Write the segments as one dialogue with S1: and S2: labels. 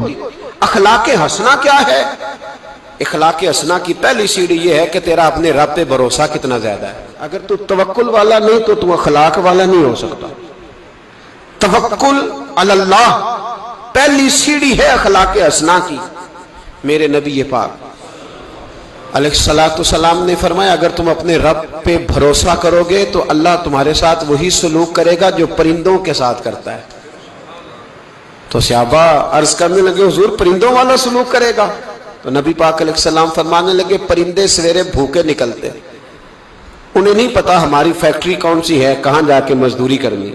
S1: ہوتی. اخلاق حسنہ کیا ہے؟ اخلاق حسنہ کی پہلی سیڑھی یہ ہے کہ تیرا اپنے رب پہ بھروسہ کتنا زیادہ ہے. اگر تو توکل والا نہیں تو تو اخلاق والا نہیں ہو سکتا. توکل علی اللہ پہلی سیڑھی ہے اخلاق حسنہ کی. میرے نبی پاک علیہ الصلوۃ والسلام نے فرمایا اگر تم اپنے رب پہ بھروسہ کرو گے تو اللہ تمہارے ساتھ وہی سلوک کرے گا جو پرندوں کے ساتھ کرتا ہے. تو صحابہ عرض کرنے لگے حضور پرندوں والا سلوک کرے گا؟ تو نبی پاک علیہ السلام فرمانے لگے پرندے سویرے بھوکے نکلتے, انہیں نہیں پتا ہماری فیکٹری کون سی ہے, کہاں جا کے مزدوری کرنی,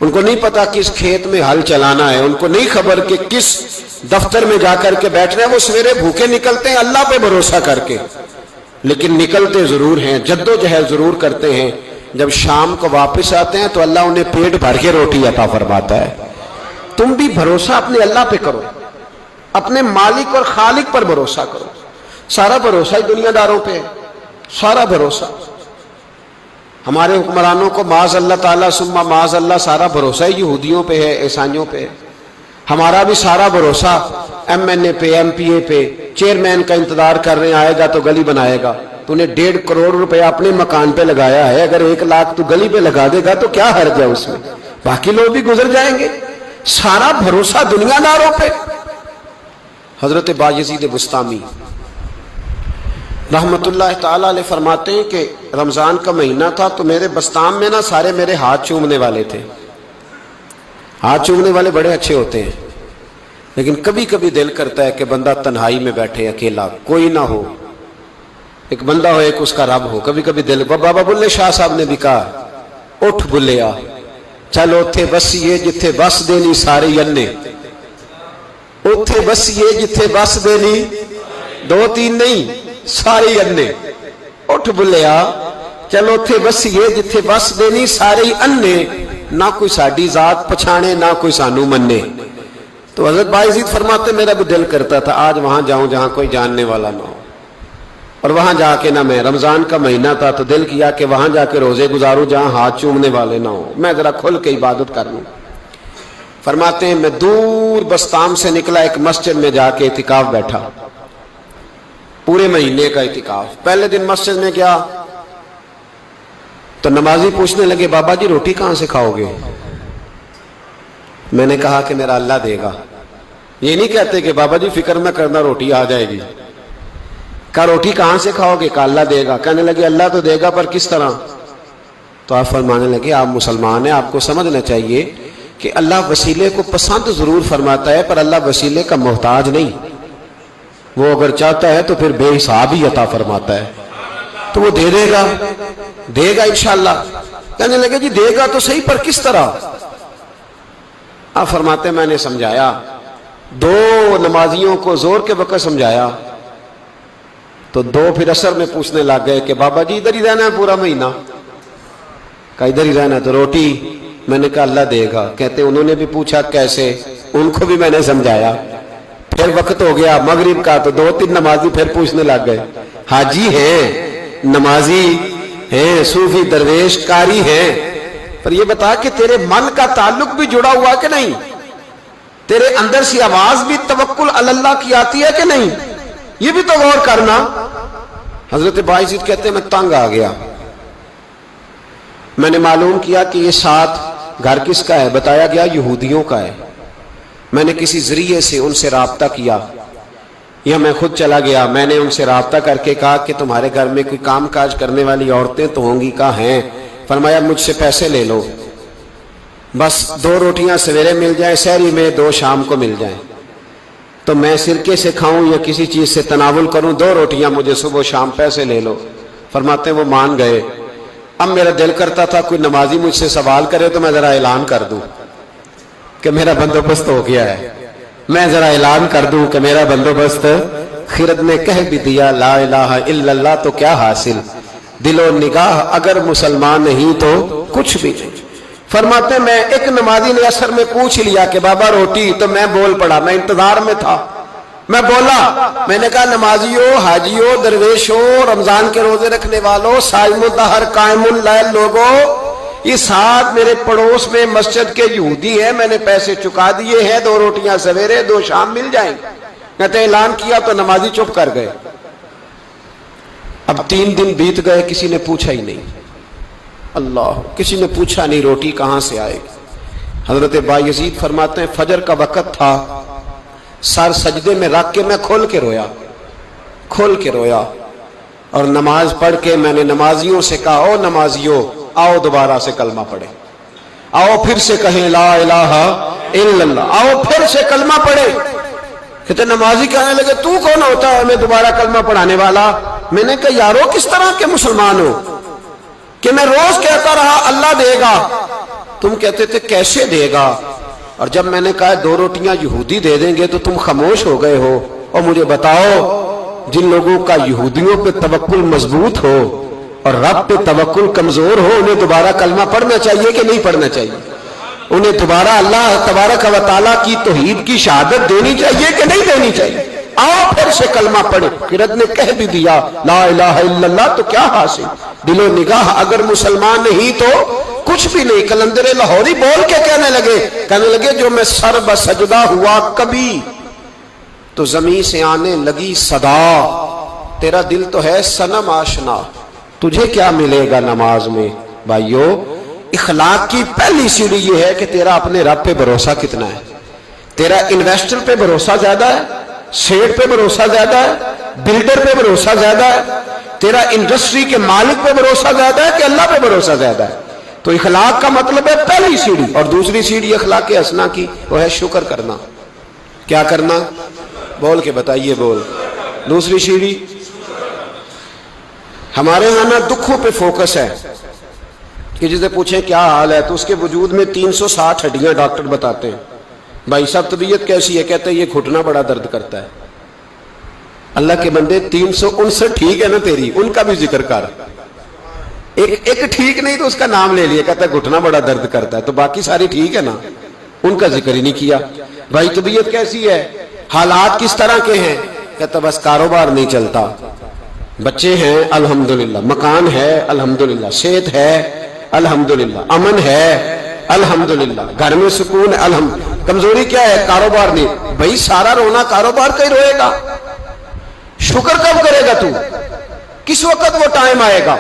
S1: ان کو نہیں پتا کس کھیت میں ہل چلانا ہے, ان کو نہیں خبر کہ کس دفتر میں جا کر کے بیٹھنا ہے. وہ سویرے بھوکے نکلتے ہیں اللہ پہ بھروسہ کر کے, لیکن نکلتے ضرور ہیں, جدوجہد ضرور کرتے ہیں. جب شام کو واپس آتے ہیں تو اللہ انہیں پیٹ بھر کے روٹی عطا فرماتا ہے. تم بھی بھروسہ اپنے اللہ پہ کرو, اپنے مالک اور خالق پر بھروسہ کرو. سارا بھروسہ ہی دنیا داروں پہ ہے, سارا بھروسہ. ہمارے حکمرانوں کو معاذ اللہ تعالیٰ ثم معاذ اللہ سارا بھروسہ ہی یہودیوں پہ ہے, عیسائیوں پہ ہے. ہمارا بھی سارا بھروسہ ایم این اے پہ, ایم پی اے پہ, چیئرمین کا انتظار کر رہے ہیں آئے گا تو گلی بنائے گا. تو نے 1.5 کروڑ روپے اپنے مکان پہ لگایا ہے, اگر 1 لاکھ تو گلی پہ لگا دے گا تو کیا حرج ہے اس میں, باقی لوگ بھی گزر جائیں گے. سارا بھروسہ دنیا داروں پہ. حضرت بایزید بسطامی رحمت اللہ تعالیٰ علیہ فرماتے ہیں کہ رمضان کا مہینہ تھا تو میرے بستان میں نا سارے میرے ہاتھ چومنے والے تھے. ہاتھ چومنے والے بڑے اچھے ہوتے ہیں, لیکن کبھی کبھی دل کرتا ہے کہ بندہ تنہائی میں بیٹھے اکیلا, کوئی نہ ہو, ایک بندہ ہو, ایک اس کا رب ہو. کبھی کبھی دل, بابا بلے شاہ صاحب نے بھی کہا اٹھ بلیا چل اوتھے بسیے جتھے بس دینی سارے انے, اوتھے بسیے جتھے بس دینی 2-3 نہیں سارے انے. اٹھ بلیا چل اوتھے بسیے جتھے بس دینی سارے انے, نہ کوئی ساڈی ذات پچھانے نہ کوئی سانو منے. تو حضرت بایزید فرماتے میرا بھی دل کرتا تھا آج وہاں جاؤں جہاں کوئی جاننے والا نہ ہو, اور وہاں جا کے نہ, میں رمضان کا مہینہ تھا تو دل کیا کہ وہاں جا کے روزے گزاروں جہاں ہاتھ چومنے والے نہ ہوں, میں ذرا کھل کے عبادت کر لوں. فرماتے ہیں میں دور بستام سے نکلا, ایک مسجد میں جا کے اعتکاف بیٹھا, پورے مہینے کا اعتکاف. پہلے دن مسجد میں گیا تو نمازی پوچھنے لگے بابا جی روٹی کہاں سے کھاؤ گے؟ میں نے کہا کہ میرا اللہ دے گا. یہ نہیں کہتے کہ بابا جی فکر نہ کرنا روٹی آ جائے گی. کہا روٹی کہاں سے کھاؤ گے؟ کہا اللہ دے گا. کہنے لگے اللہ تو دے گا پر کس طرح؟ تو آپ فرمانے لگے آپ مسلمان ہیں, آپ کو سمجھنا چاہیے کہ اللہ وسیلے کو پسند ضرور فرماتا ہے پر اللہ وسیلے کا محتاج نہیں. وہ اگر چاہتا ہے تو پھر بے حساب ہی عطا فرماتا ہے, تو وہ دے گا انشاءاللہ. کہنے لگے جی دے گا تو صحیح پر کس طرح؟ آپ فرماتے میں نے سمجھایا, 2 نمازیوں کو زور کے وقت سمجھایا تو 2 پھر عصر میں پوچھنے لگ گئے کہ بابا جی ادھر ہی رہنا ہے پورا مہینہ؟ کہا ادھر ہی رہنا. تو روٹی؟ میں نے کہا اللہ دے گا. کہتے انہوں نے بھی پوچھا کیسے, ان کو بھی میں نے سمجھایا. پھر وقت ہو گیا مغرب کا تو 2-3 نمازی پھر پوچھنے لگ گئے, حاجی ہیں, نمازی ہیں, صوفی درویش قاری ہیں, پر یہ بتا کہ تیرے من کا تعلق بھی جڑا ہوا کہ نہیں, تیرے اندر سی آواز بھی توکل علی اللہ کی آتی ہے کہ نہیں, یہ بھی تو غور کرنا. حضرت بایزید کہتے ہیں میں تنگ آ گیا. میں نے معلوم کیا کہ یہ 7 گھر کس کا ہے؟ بتایا گیا یہودیوں کا ہے. میں نے کسی ذریعے سے ان سے رابطہ کیا یا میں خود چلا گیا, میں نے ان سے رابطہ کر کے کہا کہ تمہارے گھر میں کوئی کام کاج کرنے والی عورتیں تو ہوں گی؟ کہا ہیں. فرمایا مجھ سے پیسے لے لو, بس 2 روٹیاں سویرے مل جائیں سحری میں, 2 شام کو مل جائیں, تو میں سرکے سے کھاؤں یا کسی چیز سے تناول کروں, 2 روٹیاں مجھے صبح شام پیسے لے لو. فرماتے ہیں وہ مان گئے. اب میرا دل کرتا تھا کوئی نمازی مجھ سے سوال کرے تو میں ذرا اعلان کر دوں کہ میرا بندوبست ہو گیا ہے, میں ذرا اعلان کر دوں کہ میرا بندوبست, خرد نے کہہ بھی دیا لا الہ الا اللہ تو کیا حاصل, دل و نگاہ اگر مسلمان نہیں تو کچھ بھی نہیں. فرماتے ہیں میں ایک نمازی نے عصر میں پوچھ لیا کہ بابا روٹی, تو میں بول پڑا, میں انتظار میں تھا, میں بولا, میں نے کہا نمازیوں, حاجیوں, درویشوں, رمضان کے روزے رکھنے والوں, صائم الدہر قائم اللیل لوگوں, یہ ساتھ میرے پڑوس میں مسجد کے یہودی ہیں، میں نے پیسے چکا دیے ہیں، 2 روٹیاں سویرے 2 شام مل جائیں گے۔ کہتے اعلان کیا تو نمازی چپ کر گئے۔ اب 3 دن بیت گئے، کسی نے پوچھا ہی نہیں، اللہ، کسی نے پوچھا نہیں روٹی کہاں سے آئے گی۔ حضرت بایزید فرماتے ہیں فجر کا وقت تھا، سر سجدے میں رکھ کے میں کھول کے رویا اور نماز پڑھ کے میں نے نمازیوں سے کہا، او نمازیوں آؤ دوبارہ سے کلمہ پڑھیں، آؤ پھر سے کہیں لا الہ الا اللہ، آؤ پھر سے کلمہ پڑھیں۔ کہتے نمازی کہنے لگے تو کون ہوتا ہے ہمیں دوبارہ کلمہ پڑھانے والا؟ میں نے کہا یارو کس طرح کے مسلمان ہو کہ میں روز کہتا رہا اللہ دے گا، تم کہتے تھے کیسے دے گا، اور جب میں نے کہا 2 روٹیاں یہودی دے دیں گے تو تم خاموش ہو گئے ہو۔ اور مجھے بتاؤ جن لوگوں کا یہودیوں پہ توکل مضبوط ہو اور رب پہ توکل کمزور ہو، انہیں دوبارہ کلمہ پڑھنا چاہیے کہ نہیں پڑھنا چاہیے؟ انہیں دوبارہ اللہ تبارک و تعالیٰ کی توحید کی شہادت دینی چاہیے کہ نہیں دینی چاہیے؟ آؤ پھر سے کلمہ پڑھیں۔ قرت نے کہہ بھی دیا لا الہ الا اللہ تو کیا حاصل، دل و نگاہ اگر مسلمان نہیں تو کچھ بھی نہیں۔ کلندر لاہوری بول کے کہنے لگے جو میں سر بسجدہ ہوا کبھی تو زمین سے آنے لگی صدا، تیرا دل تو ہے صنم آشنا، تجھے کیا ملے گا نماز میں؟ بھائیو، اخلاق کی پہلی سیڑھی یہ ہے کہ تیرا اپنے رب پہ بھروسہ کتنا ہے۔ تیرا انویسٹر پہ بھروسہ زیادہ ہے، سیٹ پہ بھروسہ زیادہ ہے، بلڈر پہ بھروسہ زیادہ ہے، تیرا انڈسٹری کے مالک پہ بھروسہ زیادہ ہے کہ اللہ پہ بھروسہ زیادہ ہے؟ تو اخلاق کا مطلب ہے پہلی سیڑھی، اور دوسری سیڑھی اخلاق حسنہ کی وہ ہے شکر کرنا۔ کیا کرنا؟ بول کے بتائیے، بول۔ دوسری سیڑھی ہمارے یہاں نا دکھوں پہ فوکس ہے کہ جسے پوچھیں کیا حال ہے تو اس کے وجود میں 360 ہڈیاں ڈاکٹر بتاتے ہیں۔ بھائی صاحب طبیعت کیسی ہے؟ کہتے ہیں یہ گھٹنا بڑا درد کرتا ہے۔ اللہ کے بندے 359 ٹھیک ہے نا تیری، ان کا بھی ذکر کر۔ ایک ٹھیک نہیں تو اس کا نام لے لیا، کہتا ہے گھٹنا بڑا درد کرتا ہے، تو باقی ساری ٹھیک ہے نا، ان کا ذکر ہی نہیں کیا۔ بھائی طبیعت کیسی ہے، حالات کس طرح کے ہیں؟ کہتا بس کاروبار نہیں چلتا، بچے ہیں الحمدللہ، مکان ہے الحمدللہ، صحت ہے الحمدللہ، امن ہے الحمدللہ، گھر میں سکون ہے الحمدللہ۔ کمزوری کیا ہے؟ کاروبار نہیں۔ بھائی سارا رونا کاروبار کا ہی روئے گا، شکر کب کرے گا تو؟ کس وقت وہ ٹائم آئے گا؟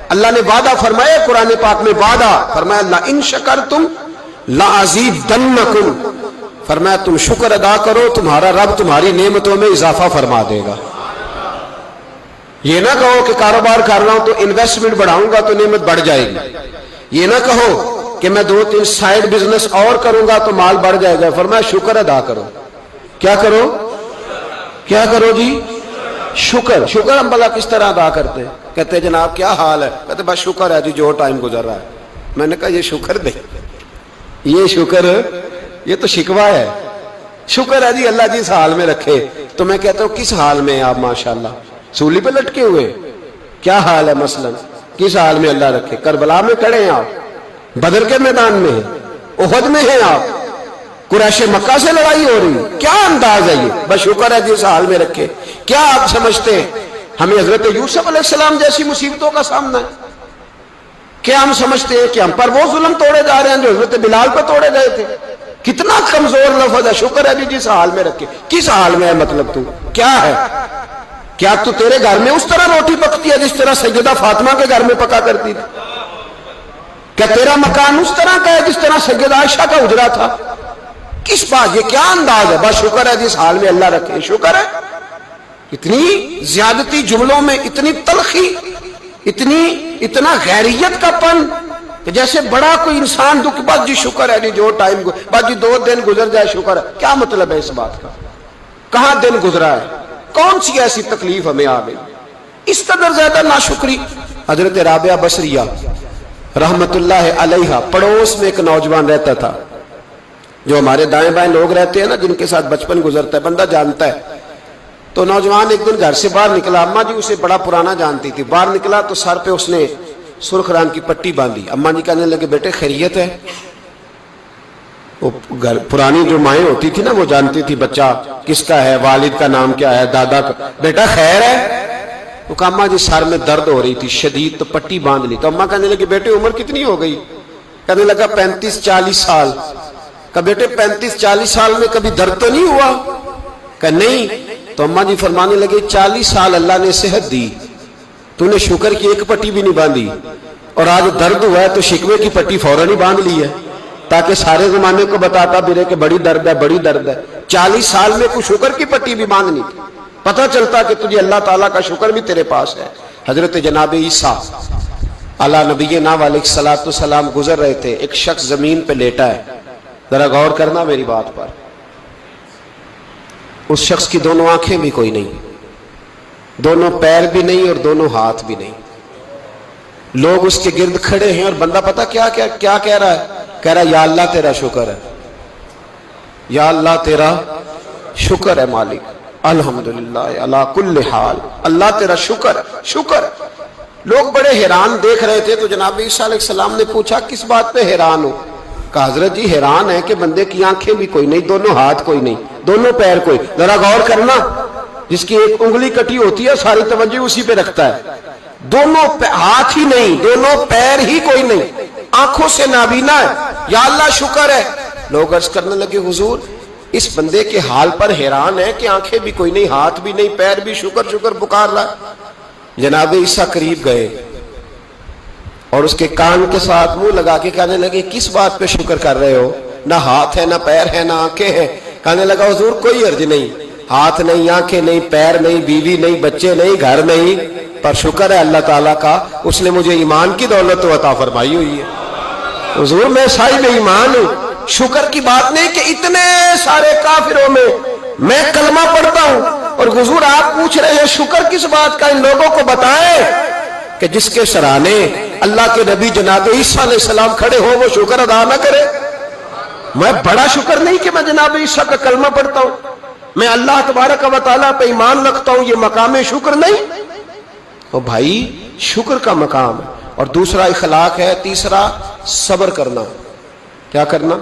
S1: اللہ نے وعدہ فرمایا قرآن پاک میں، وعدہ فرمایا لئن شکرتم لازیدنکم، فرمایا تم شکر ادا کرو تمہارا رب تمہاری نعمتوں میں اضافہ فرما دے گا۔ یہ نہ کہو کہ کاروبار کر رہا ہوں تو انویسٹمنٹ بڑھاؤں گا تو نعمت بڑھ جائے گی، یہ نہ کہو کہ میں 2-3 سائیڈ بزنس اور کروں گا تو مال بڑھ جائے گا، فرمایا شکر ادا کرو۔ کیا کرو؟ کیا کرو جی؟ شکر۔ شکر ہم بھلا کس طرح ادا کرتے ہیں؟ کہتے ہیں جناب کیا حال ہے؟ کہتے بس شکر ہے جی جو ٹائم گزر رہا ہے۔ میں نے کہا یہ شکر دے، یہ شکر، یہ تو شکوہ ہے۔ شکر ہے جی اللہ جس حال میں رکھے۔ تو میں کہتا ہوں کس حال میں آپ ماشاءاللہ سولی پہ لٹکے ہوئے؟ کیا حال ہے مثلا؟ کس حال میں اللہ رکھے؟ کربلا میں کھڑے ہیں آپ، بدر کے میدان میں ہیں، احد میں ہیں آپ، قریش مکہ سے لڑائی ہو رہی، کیا انداز ہے یہ؟ بس شکر ہے جس حال میں رکھے۔ کیا آپ سمجھتے ہیں ہمیں حضرت یوسف علیہ السلام جیسی مصیبتوں کا سامنا ہے؟ کیا ہم سمجھتے ہیں کہ ہم پر وہ ظلم توڑے جا رہے ہیں جو حضرت بلال پہ توڑے گئے تھے؟ کتنا کمزور لفظ ہے، شکر ہے جس حال میں رکھے۔ کس حال میں ہے مطلب؟ تو کیا ہے؟ کیا تو تیرے گھر میں اس طرح روٹی پکتی ہے جس طرح سیدہ فاطمہ کے گھر میں پکا کرتی تھی؟ کیا تیرا مکان اس طرح کا ہے جس طرح سیدہ عائشہ کا حجرہ تھا؟ کس بات؟ یہ کیا انداز ہے؟ بس شکر ہے جس حال میں اللہ رکھے۔ شکر ہے؟ اتنی زیادتی جملوں میں، اتنی تلخی، اتنا غیریت کا پن کہ جیسے بڑا کوئی انسان دکھ، بس جی شکر ہے جی جو ٹائم، بس جی 2 دن گزر جائے شکر ہے۔ کیا مطلب ہے اس بات کا؟ کہاں دن گزرا ہے؟ کون سی ایسی تکلیف ہمیں آ گئی؟ اس قدر زیادہ ناشکری۔ حضرت رابعہ بصریہ رحمت اللہ علیہا، پڑوس میں ایک نوجوان رہتا تھا، جو ہمارے دائیں بائیں لوگ رہتے ہیں نا جن کے ساتھ بچپن گزرتا ہے بندہ جانتا ہے۔ تو نوجوان ایک دن گھر سے باہر نکلا، اماں جی اسے بڑا پرانا جانتی تھی، باہر نکلا تو سر پہ اس نے سرخ رنگ کی پٹی باندھی۔ اماں جی کہنے لگے بیٹے خیریت ہے؟ وہ گھر پرانی جو مائیں ہوتی تھی نا وہ جانتی تھی بچہ کس کا ہے، والد کا نام کیا ہے، دادا کا، بیٹا خیر ہے؟ وہ کہا اماں جی سر میں درد ہو رہی تھی شدید، تو پٹی باندھ لی۔ تو اماں کہنے لگی بیٹے عمر کتنی ہو گئی؟ کہنے لگا 35-40 سال. کہا بیٹے 35-40 سال میں کبھی درد تو نہیں ہوا؟ کہا نہیں. تو اماں جی فرمانے لگے 40 سال اللہ نے صحت دی, تو نے شکر کی ایک پٹی بھی نہیں باندھی, اور آج درد ہوا ہے تو شکوے کی پٹی فوراً ہی باندھ لی ہے تاکہ سارے زمانے کو بتاتا پھرے کہ بڑی درد ہے بڑی درد ہے. 40 سال میں کوئی شکر کی پٹی بھی باندھنی تھی, پتہ چلتا کہ تجھے اللہ تعالیٰ کا شکر بھی تیرے پاس ہے. حضرت جناب عیسیٰ علیہ نبینا علیہ الصلوۃ والسلام گزر رہے تھے, ایک شخص زمین پہ لیٹا ہے, ذرا غور کرنا میری بات پر. اس شخص کی دونوں آنکھیں بھی کوئی نہیں, دونوں پیر بھی نہیں اور دونوں ہاتھ بھی نہیں. لوگ اس کے گرد کھڑے ہیں اور بندہ پتہ کیا کہہ رہا ہے؟ کہہ رہا ہے یا اللہ تیرا شکر ہے, یا اللہ تیرا شکر ہے مالک, الحمدللہ علی کل حال, اللہ تیرا شکر ہے شکر. لوگ بڑے حیران دیکھ رہے تھے. تو جناب عیسیٰ علیہ السلام نے پوچھا کس بات پہ حیران ہو؟ کہا حضرت جی حیران ہے کہ بندے کی آنکھیں بھی کوئی نہیں, دونوں ہاتھ کوئی نہیں, دونوں پیر کوئی. ذرا غور کرنا, جس کی ایک انگلی کٹی ہوتی ہے ساری توجہ اسی پہ رکھتا ہے, دونوں ہاتھ ہی نہیں, دونوں پیر ہی کوئی نہیں, آنکھوں سے نابینا ہے, یا اللہ شکر ہے. لوگ عرض کرنے لگے حضور اس بندے کے حال پر حیران ہے کہ آنکھیں بھی کوئی نہیں, ہاتھ بھی نہیں, پیر بھی, شکر شکر پکار رہا. جناب عیسیٰ قریب گئے اور اس کے کان کے ساتھ منہ لگا کے کہنے لگے کس بات پہ شکر کر رہے ہو؟ نہ ہاتھ ہے, نہ پیر ہے, نہ آنکھیں ہیں. کہنے لگا حضور کوئی عرض نہیں, ہاتھ نہیں, آنکھیں نہیں, پیر نہیں, بیوی نہیں, بچے نہیں, گھر نہیں, پر شکر ہے اللہ تعالیٰ کا, اس نے مجھے ایمان کی دولت تو عطا فرمائی ہوئی ہے. حضور میں صاحب ایمان ہوں. شکر کی بات نہیں کہ اتنے سارے کافروں میں کلمہ پڑھتا ہوں, اور حضور آپ پوچھ رہے ہیں شکر کس بات کا؟ ان لوگوں کو بتائیں کہ جس کے سرانے اللہ کے نبی جناب عیسیٰ علیہ السلام کھڑے ہو وہ شکر ادا نہ کرے. میں بڑا شکر نہیں کہ میں جناب عیسیٰ کا کلمہ پڑھتا ہوں, میں اللہ تبارک و تعالیٰ پہ ایمان رکھتا ہوں, یہ مقام شکر نہیں. تو بھائی شکر کا مقام ہے. اور دوسرا اخلاق ہے, تیسرا صبر کرنا. کیا کرنا؟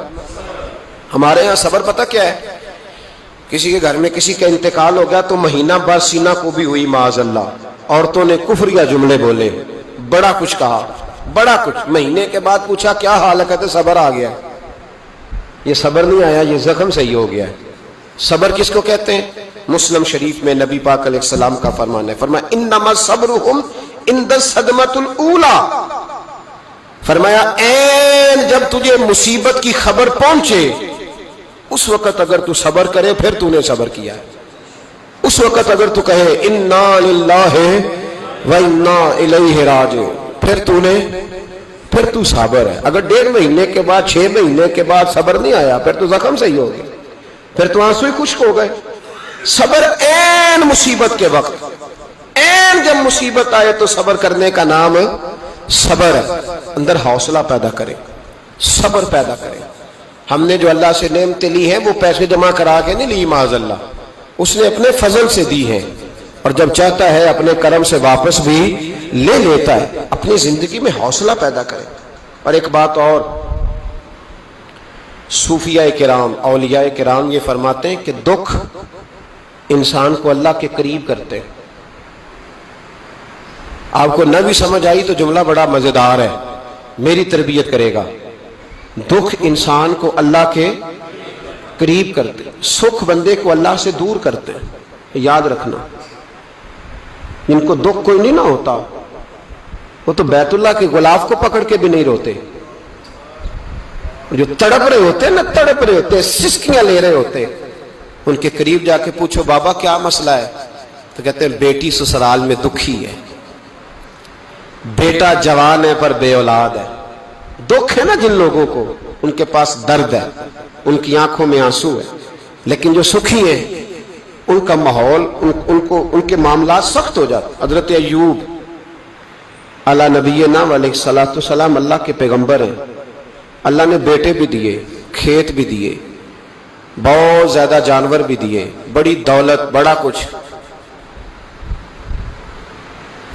S1: ہمارے ہاں صبر پتہ کیا ہے؟ کسی کے گھر میں کسی کا انتقال ہو گیا تو مہینہ بعد سینہ کو بھی ہوئی معاذ اللہ, عورتوں نے کفریہ جملے بولے, بڑا کچھ کہا, بڑا کچھ. مہینے کے بعد پوچھا کیا حال ہے؟ کہتے صبر آ گیا. یہ صبر نہیں آیا, یہ زخم صحیح ہو گیا. صبر کس کو کہتے ہیں؟ مسلم شریف میں نبی پاک علیہ السلام کا فرمان ہے, فرمایا انما صبرہم عند الصدمۃ الاولی. فرمایا این جب تجھے مصیبت کی خبر پہنچے اس وقت اگر تو صبر کرے پھر تو نے صبر کیا ہے. اس وقت اگر تو کہے انا للہ و انا الیہ راجعون پھر تو صابر ہے. اگر 1.5 مہینے کے بعد 6 مہینے کے بعد صبر نہیں آیا پھر تو زخم صحیح ہو گیا, پھر تو آنسو ہی خشک ہو گئے. صبر این مصیبت کے وقت, این جب مصیبت آئے تو صبر کرنے کا نام صبر ہے. اندر حوصلہ پیدا کرے, صبر پیدا کرے. ہم نے جو اللہ سے نعمتیں لی ہیں وہ پیسے جمع کرا کے نہیں لی معاذ اللہ, اس نے اپنے فضل سے دی ہیں, اور جب چاہتا ہے اپنے کرم سے واپس بھی لے لیتا ہے. اپنی زندگی میں حوصلہ پیدا کرے. اور ایک بات اور, صوفیاء کرام, اولیاء کرام یہ فرماتے ہیں کہ دکھ انسان کو اللہ کے قریب کرتے ہیں. آپ کو نہ بھی سمجھ آئی تو جملہ بڑا مزیدار ہے, میری تربیت کرے گا. دکھ انسان کو اللہ کے قریب کرتے, سکھ بندے کو اللہ سے دور کرتے. یاد رکھنا, جن کو دکھ کوئی نہیں نہ ہوتا وہ تو بیت اللہ کے غلاف کو پکڑ کے بھی نہیں روتے. جو تڑپ رہے ہوتے نا, تڑپ رہے ہوتے, سسکیاں لے رہے ہوتے, ان کے قریب جا کے پوچھو بابا کیا مسئلہ ہے, تو کہتے ہیں بیٹی سسرال میں دکھی ہے, بیٹا جوان ہے پر بے اولاد ہے. دکھ ہے نا جن لوگوں کو, ان کے پاس درد ہے, ان کی آنکھوں میں آنسو ہے. لیکن جو سکھی ہیں ان کا ماحول, ان کے معاملات سخت ہو جاتے. حضرت ایوب علی نبینا علیہ الصلوۃ والسلام اللہ کے پیغمبر ہیں. اللہ نے بیٹے بھی دیے, کھیت بھی دیے, بہت زیادہ جانور بھی دیے, بڑی دولت, بڑا کچھ.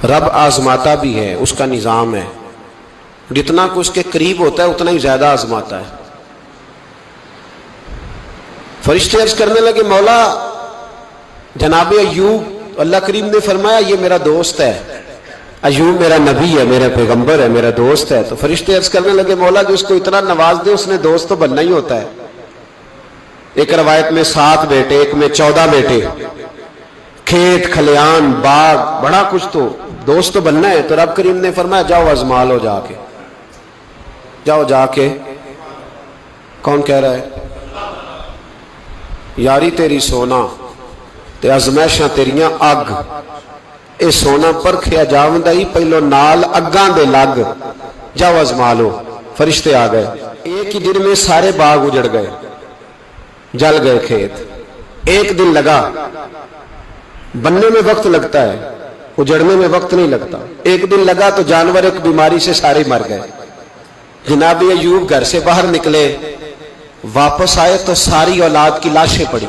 S1: رب آزماتا بھی ہے, اس کا نظام ہے. جتنا کہ اس کے قریب ہوتا ہے اتنا ہی زیادہ آزماتا ہے. فرشتے عرض کرنے لگے مولا جناب ایوب, اللہ کریم نے فرمایا یہ میرا دوست ہے, ایوب میرا نبی ہے، میرا پیغمبر ہے، میرا دوست ہے. تو فرشتے عرض کرنے لگے مولا جو اس کو اتنا نواز دے اس نے دوست تو بننا ہی ہوتا ہے. ایک روایت میں 7 بیٹے، ایک میں 14 بیٹے، کھیت کھلیان باغ بڑا کچھ، تو دوست تو بننا ہے. تو رب کریم نے فرمایا جاؤ ازما لو، جا کے جاؤ جا کے. کون کہہ رہا ہے؟ یاری تیری سونا تے ازمائشاں تیریاں اگ، اے سونا پرکھیا جاوندا ہی پہلو نال اگاں دے لگ، جاؤ ازما لو. فرشتے آ گئے، ایک ہی دن میں سارے باغ اجڑ گئے، جل گئے کھیت. ایک دن لگا، بننے میں وقت لگتا ہے، اجڑنے میں وقت نہیں لگتا. ایک دن لگا تو جانور ایک بیماری سے سارے مر گئے. جناب ایوب گھر سے باہر نکلے، واپس آئے تو ساری اولاد کی لاشیں پڑی.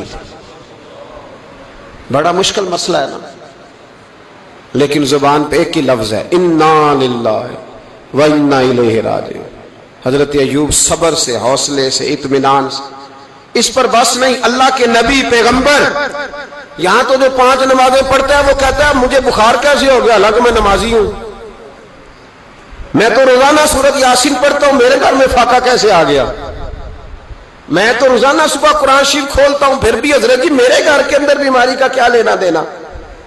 S1: بڑا مشکل مسئلہ ہے نا، لیکن زبان پہ ایک ہی لفظ ہے، انا للہ و انا الیہ راجعون. حضرت ایوب صبر سے، حوصلے سے، اطمینان سے. اس پر بس نہیں، اللہ کے نبی پیغمبر. یہاں تو جو 5 نمازیں پڑھتا ہے وہ کہتا ہے مجھے بخار کیسے ہو گیا، حالانکہ میں نمازی ہوں. میں تو روزانہ سورۃ یاسین پڑھتا ہوں، میرے گھر میں فاقہ کیسے آ گیا. میں تو روزانہ صبح قرآن شریف کھولتا ہوں، پھر بھی حضرت جی میرے گھر کے اندر بیماری کا کیا لینا دینا.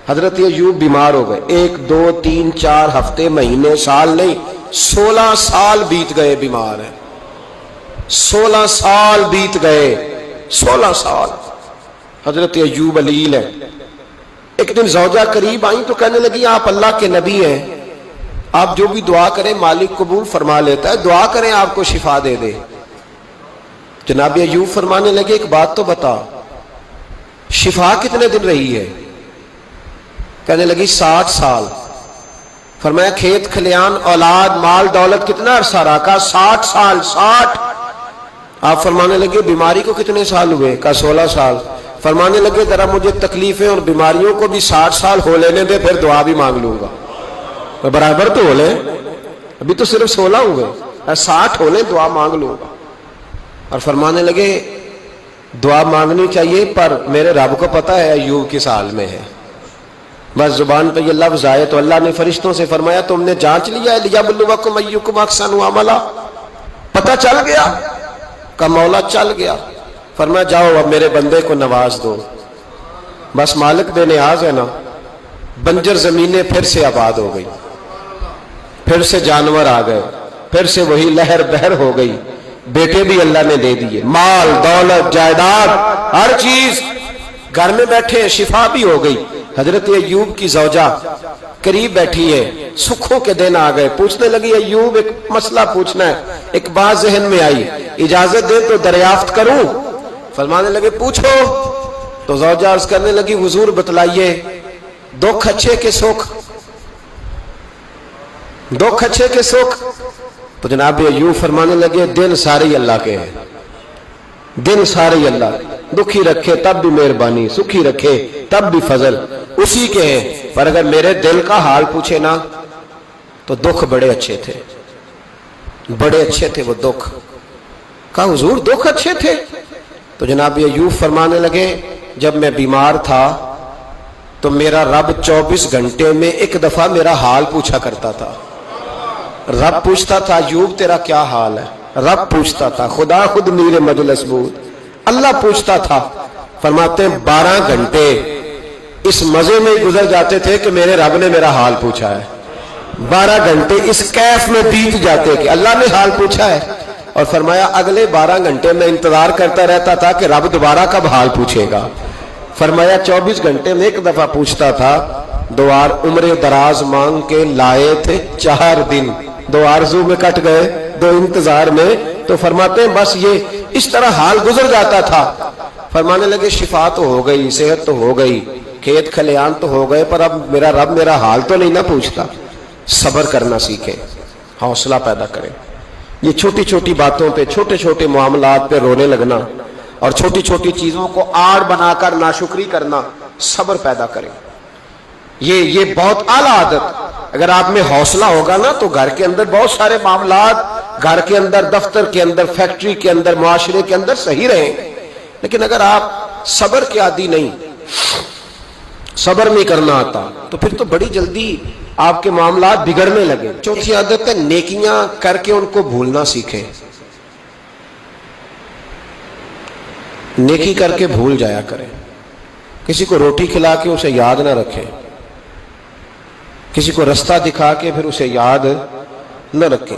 S1: حضرت ایوب بیمار ہو گئے. 1 2 3 4 ہفتے، مہینے، سال نہیں، 16 سال بیت گئے بیمار ہیں. 16 سال بیت گئے، 16 سال. حضرت ایوب علیل ہے. ایک دن زوجہ قریب آئیں تو کہنے لگی آپ اللہ کے نبی ہیں، آپ جو بھی دعا کریں مالک قبول فرما لیتا ہے، دعا کریں آپ کو شفا دے دے. جناب ایوب فرمانے لگے ایک بات تو بتا، شفا کتنے دن رہی ہے؟ کہنے لگی 60 سال. فرمایا کھیت کھلیان اولاد مال دولت کتنا عرصہ رہا؟ کہا 60 سال. 60. آپ فرمانے لگے بیماری کو کتنے سال ہوئے؟ کہا 16 سال. فرمانے لگے ذرا مجھے تکلیفیں اور بیماریوں کو بھی 60 سال ہو لینے دے، پھر دعا بھی مانگ لوں گا. برابر تو ہو لے، ابھی تو صرف 16 ہوئے، 60 ہو لیں دعا مانگ لوں گا. اور فرمانے لگے دعا مانگنی چاہیے پر میرے رب کو پتا ہے ایوب کس حال میں ہے. بس زبان پہ یہ لفظ آئے تو اللہ نے فرشتوں سے فرمایا تم نے جانچ لیا ہے لیبلوکم ایکم احسن عملا؟ پتہ چل گیا؟ کہ مولا چل گیا. فرمایا جاؤ اب میرے بندے کو نواز دو. بس مالک بے نیاز ہے نا. بنجر زمینیں پھر سے آباد ہو گئی، پھر سے جانور آ گئے، پھر سے وہی لہر بہر ہو گئی. بیٹے بھی اللہ نے دے دیے، مال دولت جائیداد ہر چیز، گھر میں بیٹھے شفا بھی ہو گئی. حضرت ایوب کی زوجہ قریب بیٹھی ہے، سکھوں کے دن آ گئے. پوچھنے لگی ایوب ایک مسئلہ پوچھنا ہے. ایک بات ذہن میں آئی، اجازت دے تو دریافت کروں؟ فرمانے لگے پوچھو. تو زوجہ عرض کرنے لگی حضور بتلائیے دکھ اچھے کے سکھ، دکھ اچھے کے سکھ. تو جناب ایوب فرمانے لگے دن سارے اللہ کے ہیں، دن سارے اللہ، دکھی رکھے تب بھی مہربانی، سکھی رکھے تب بھی فضل اسی کے ہیں. پر اگر میرے دل کا حال پوچھے نا تو دکھ بڑے اچھے تھے، بڑے اچھے تھے وہ دکھ. کہا حضور دکھ اچھے تھے؟ تو جناب ایوب فرمانے لگے جب میں بیمار تھا تو میرا رب 24 گھنٹے میں ایک دفعہ میرا حال پوچھا کرتا تھا. رب پوچھتا تھا ایوب تیرا کیا حال ہے؟ رب پوچھتا تھا، خدا خود میر مجلس بود، اللہ پوچھتا تھا. فرماتے ہیں 12 گھنٹے اس مزے میں گزر جاتے تھے کہ میرے رب نے میرا حال پوچھا ہے. 12 گھنٹے اس کیف میں بیت جاتے کہ اللہ نے حال پوچھا ہے. اور فرمایا اگلے 12 گھنٹے میں انتظار کرتا رہتا تھا کہ رب دوبارہ کب حال پوچھے گا. فرمایا 24 گھنٹے میں ایک دفعہ پوچھتا تھا. 2 عمر دراز مانگ کے لائے تھے 4 دن، 2 آرزو میں کٹ گئے، 2 انتظار میں. تو فرماتے ہیں بس یہ اس طرح حال گزر جاتا تھا. فرمانے لگے شفا تو ہو گئی، صحت تو ہو گئی، کھیت کھلیان تو ہو گئے، پر اب میرا رب میرا حال تو نہیں نہ پوچھتا. صبر کرنا سیکھیں، حوصلہ پیدا کریں. یہ چھوٹی چھوٹی باتوں پہ، چھوٹے چھوٹے معاملات پہ رونے لگنا اور چھوٹی چھوٹی چیزوں کو آڑ بنا کر ناشکری کرنا صبر پیدا کریں. یہ بہت اعلیٰ عادت. اگر آپ میں حوصلہ ہوگا نا تو گھر کے اندر بہت سارے معاملات، گھر کے اندر، دفتر کے اندر، فیکٹری کے اندر، معاشرے کے اندر صحیح رہیں. لیکن اگر آپ صبر کے عادی نہیں، صبر نہیں کرنا آتا تو پھر تو بڑی جلدی آپ کے معاملات بگڑنے لگے۔ چوتھی عادت ہے نیکیاں کر کے ان کو بھولنا سیکھیں۔ نیکی کر کے بھول جایا کریں۔ کسی کو روٹی کھلا کے اسے یاد نہ رکھیں، کسی کو رستہ دکھا کے پھر اسے یاد نہ رکھیں۔